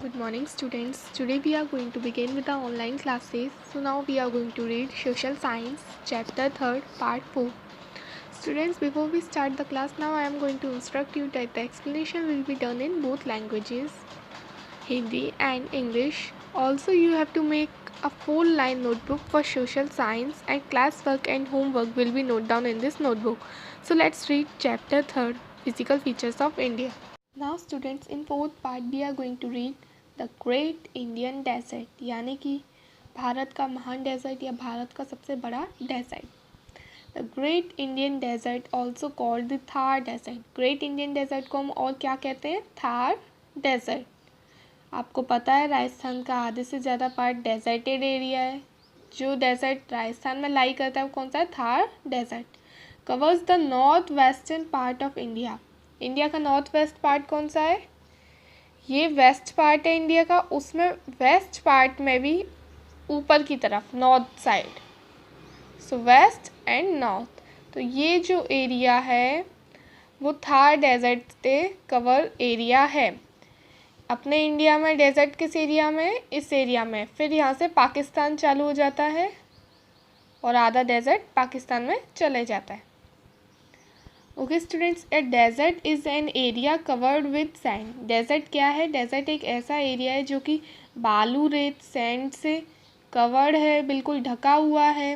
Good morning students. Today we are going to begin with our online classes. So now we are going to read Social Science chapter 3rd part 4. Students, before we start the class now I am going to instruct you that the explanation will be done in both languages, Hindi and English. Also you have to make a 4-line notebook for social science and classwork and homework will be noted down in this notebook. So let's read chapter 3rd, Physical Features of India. Now students, in fourth part we are going to read the great Indian desert, यानी कि भारत का महान desert या भारत का सबसे बड़ा desert. The great Indian desert also called the Thar desert. Great Indian desert को हम और क्या कहते हैं? थार डेजर्ट। आपको पता है राजस्थान का आधे से ज़्यादा पार्ट डेजर्टेड एरिया है। जो डेजर्ट राजस्थान में लाई करता है वो कौन सा है? Thar desert. Covers the north western part of India. India का नॉर्थ वेस्ट पार्ट कौन सा है? ये वेस्ट पार्ट है इंडिया का, उसमें वेस्ट पार्ट में भी ऊपर की तरफ north side, so west and north. तो ये जो एरिया है वो थार डेजर्ट से कवर एरिया है। अपने इंडिया में डेजर्ट किस एरिया में? इस एरिया में। फिर यहाँ से पाकिस्तान चालू हो जाता है और आधा डेजर्ट पाकिस्तान में चले जाता है। Okay students, a desert is an area covered with sand. Desert क्या है? डेजर्ट एक ऐसा एरिया है जो कि बालू रेत सैंड से कवर्ड है, बिल्कुल ढका हुआ है।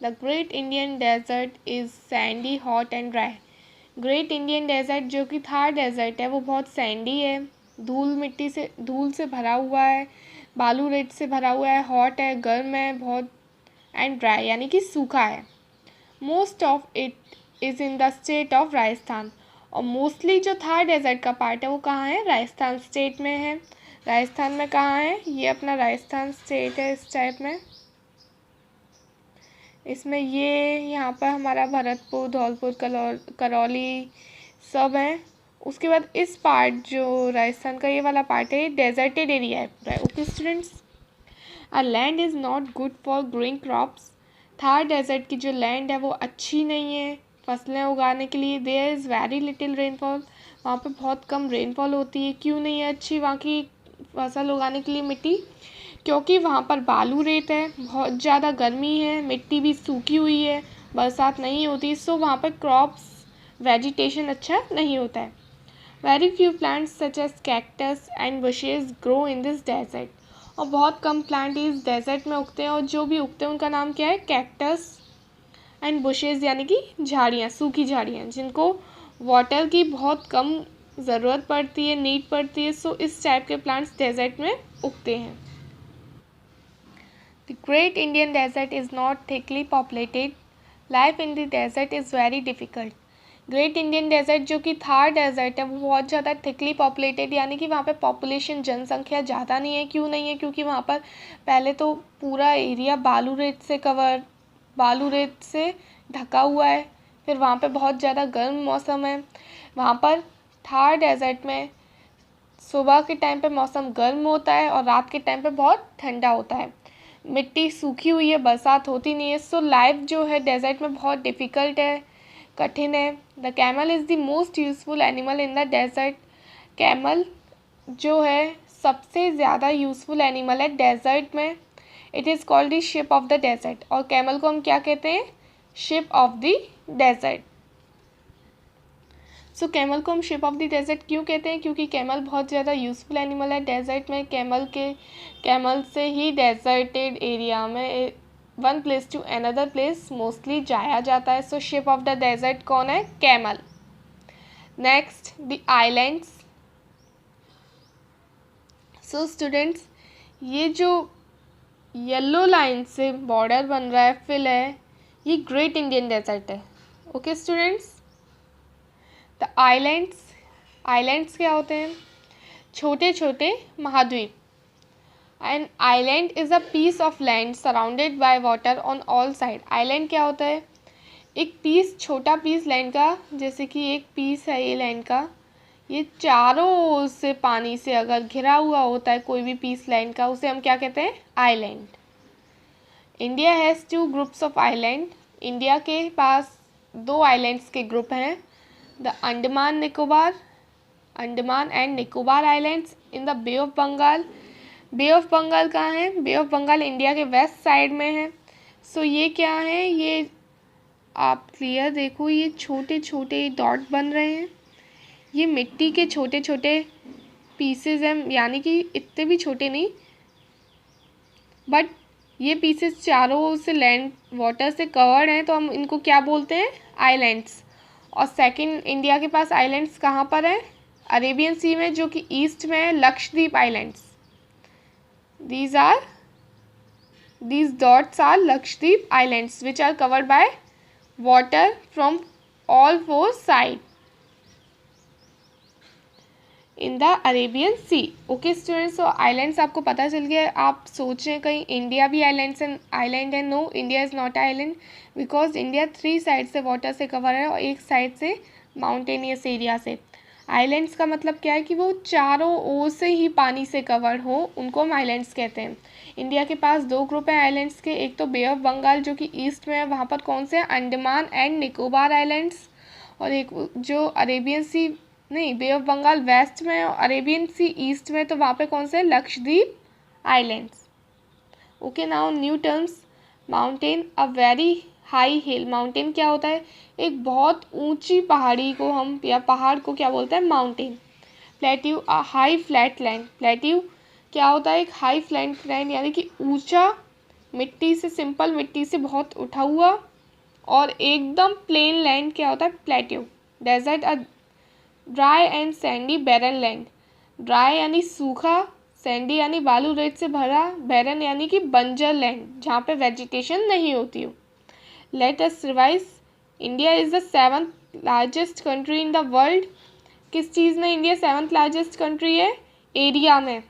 The great Indian desert is sandy, hot and dry. Great Indian desert जो कि थार डेजर्ट है वो बहुत सैंडी है, धूल से भरा हुआ है, बालू रेत से भरा हुआ है, हॉट है, गर्म है बहुत, एंड ड्राई यानी कि सूखा है। Most of it is in the state of Rajasthan. और मोस्टली जो थार डेजर्ट का पार्ट है वो कहाँ है? राजस्थान स्टेट में है। राजस्थान में कहाँ है? ये अपना राजस्थान स्टेट है इस टाइप में। इसमें ये यहाँ पर हमारा भरतपुर, धौलपुर, करौली सब है। उसके बाद इस पार्ट जो राजस्थान का ये वाला पार्ट है डेजर्टेड एरिया है पूरा। Okay students, a land is not good for growing crops. Thar desert की जो लैंड है वो अच्छी नहीं है फसलें उगाने के लिए। There is very little rainfall. वहाँ पे बहुत कम रेनफॉल होती है। क्यों नहीं है अच्छी वहाँ की फसल उगाने के लिए मिट्टी? क्योंकि वहाँ पर बालू रेत है, बहुत ज़्यादा गर्मी है, मिट्टी भी सूखी हुई है, बरसात नहीं होती, सो वहाँ पर क्रॉप्स वेजिटेशन अच्छा नहीं होता है। Very few plants such as cactus and bushes grow in this desert. और बहुत कम प्लांट इस डेजर्ट में उगते हैं और जो भी उगते हैं उनका नाम क्या है? कैक्टस एंड बुशेज़, यानी कि झाड़ियाँ, सूखी झाड़ियाँ जिनको वाटर की बहुत कम ज़रूरत पड़ती है, नीड पड़ती है। सो इस टाइप के प्लांट्स डेजर्ट में उगते हैं। The great Indian desert is not thickly populated. Life in the desert is very difficult. Great Indian desert जो कि थार डेजर्ट है वो बहुत ज़्यादा थिकली पॉपुलेटेड, यानी कि वहाँ पे पॉपुलेशन जनसंख्या ज़्यादा नहीं है। क्यों नहीं है? क्योंकि वहाँ पर पहले तो पूरा एरिया बालू रेत से ढका हुआ है। फिर वहाँ पे बहुत ज़्यादा गर्म मौसम है। वहाँ पर थार डेजर्ट में सुबह के टाइम पे मौसम गर्म होता है और रात के टाइम पे बहुत ठंडा होता है। मिट्टी सूखी हुई है, बरसात होती नहीं है। सो लाइफ जो है डेजर्ट में बहुत डिफ़िकल्ट है, कठिन है। The camel is the most useful animal in the desert. Camel जो है सबसे ज़्यादा यूज़फुल एनिमल है डेजर्ट में। It is called the ship of the desert. और कैमल को हम क्या कहते हैं? Ship of the desert. So camel को हम शिप ऑफ द डेजर्ट क्यों कहते हैं? क्योंकि कैमल बहुत ज़्यादा यूज़फुल एनिमल है डेजर्ट में। कैमल से ही डेजर्टेड एरिया में one place to another place mostly जाया जाता है। So ship of the desert कौन है? Camel. Next, the islands. So students, ये जो येलो लाइन से बॉर्डर बन रहा है, फिल है, ये ग्रेट इंडियन डेजर्ट है। ओके स्टूडेंट्स, द आइलैंड्स क्या होते हैं? छोटे छोटे महाद्वीप। An island is a piece of land surrounded by water on all side. Island क्या होता है? एक पीस, छोटा पीस लैंड का, जैसे कि एक पीस है ये लैंड का, ये चारों ओर से पानी से अगर घिरा हुआ होता है कोई भी पीस लैंड का, उसे हम क्या कहते हैं? Island. India has 2 groups of island. India के पास 2 आइलैंड्स के ग्रुप हैं, the Andaman and Nicobar islands in the bay of Bengal. Bay of Bengal कहाँ है? बे ऑफ बंगाल इंडिया के वेस्ट साइड में है। सो ये क्या है? ये आप क्लियर देखो, ये छोटे छोटे डॉट बन रहे हैं, ये मिट्टी के छोटे छोटे पीसेज हैं, यानी कि इतने भी छोटे नहीं, बट ये पीसेस चारों से लैंड वाटर से कवर्ड हैं, तो हम इनको क्या बोलते हैं? आइलैंड्स। और सेकंड इंडिया के पास आइलैंड्स कहाँ पर है? अरेबियन सी में, जो कि ईस्ट में है, Lakshadweep islands. these dots are Lakshadweep islands which are covered by water from all four sides in the Arabian Sea. Okay students, so islands आपको पता चल गया। आप सोच रहे हैं कहीं इंडिया भी आइलैंड है। No, India is not island, because India 3 side से वाटर से कवर है और एक साइड से माउंटेनियस एरिया से। आइलैंड्स का मतलब क्या है कि वो चारों ओर से ही पानी से कवर हो, उनको हम आइलैंड्स कहते हैं। इंडिया के पास 2 ग्रुप हैं आइलैंड्स के, एक तो बे ऑफ बंगाल जो कि ईस्ट में है, वहाँ पर कौन से हैं? Andaman and Nicobar islands. और एक जो अरेबियन सी, नहीं, बे ऑफ बंगाल वेस्ट में और अरेबियन सी ईस्ट में, तो वहाँ पे कौन से? Lakshadweep islands. Okay, now new terms. Mountain, a very high heel. Mountain क्या होता है? एक बहुत ऊंची पहाड़ी को हम, या पहाड़ को क्या बोलते हैं? Mountain. Plateau, a high flat land. Plateau क्या होता है? एक हाई फ्लैट लैंड, यानी कि ऊंचा, मिट्टी से, सिंपल मिट्टी से बहुत उठा हुआ। और एकदम प्लेन लैंड क्या होता है? Plateau. Desert, a dry and sandy barren land. Dry यानी सूखा, सैंडी यानी बालू रेत से भरा, बैरन यानी कि बंजर लैंड, जहाँ पे वेजिटेशन नहीं होती हो। Let us revise. India is the 7th largest country in the world. किस चीज़ में इंडिया 7th लार्जेस्ट कंट्री है? एरिया में।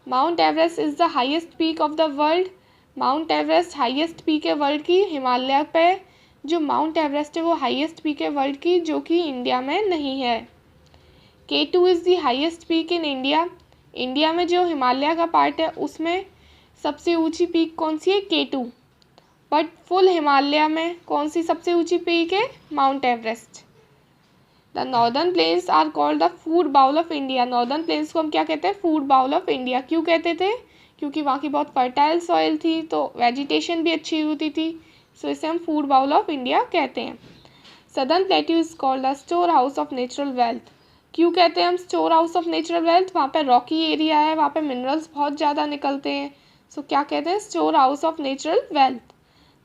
Mount Everest is the highest peak of the world. Mount Everest highest peak है world की, हिमालय पे। जो mount Everest है वो हाईएस्ट पीक है वर्ल्ड की, जो कि इंडिया में नहीं है। K2 is the highest peak in India. India में जो हिमालय का पार्ट है उसमें सबसे ऊंची पीक कौन सी है? K2। बट फुल हिमालय में कौन सी सबसे ऊंची पीक है? Mount Everest. The northern plains are called the food bowl of India. Northern plains को हम क्या कहते हैं? Food bowl of India. क्यों कहते थे? क्योंकि वहाँ की बहुत फर्टाइल सॉइल थी, तो वेजिटेशन भी अच्छी होती थी, सो इसे हम फूड बाउल ऑफ इंडिया कहते हैं। Southern plateau is called the store house of natural wealth. क्यों कहते हैं हम store house of natural wealth? वहाँ पे रॉकी एरिया है, वहाँ पे मिनरल्स बहुत ज़्यादा निकलते हैं, सो क्या कहते हैं? Store house of natural wealth.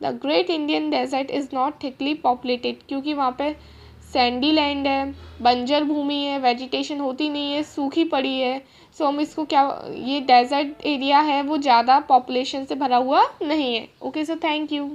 The great Indian desert is not thickly populated, क्योंकि वहाँ पे सैंडी लैंड है, बंजर भूमि है, वेजिटेशन होती नहीं है, सूखी पड़ी है, सो हम इसको क्या, ये डेजर्ट एरिया है, वो ज़्यादा पॉपुलेशन से भरा हुआ नहीं है। Okay, so thank you.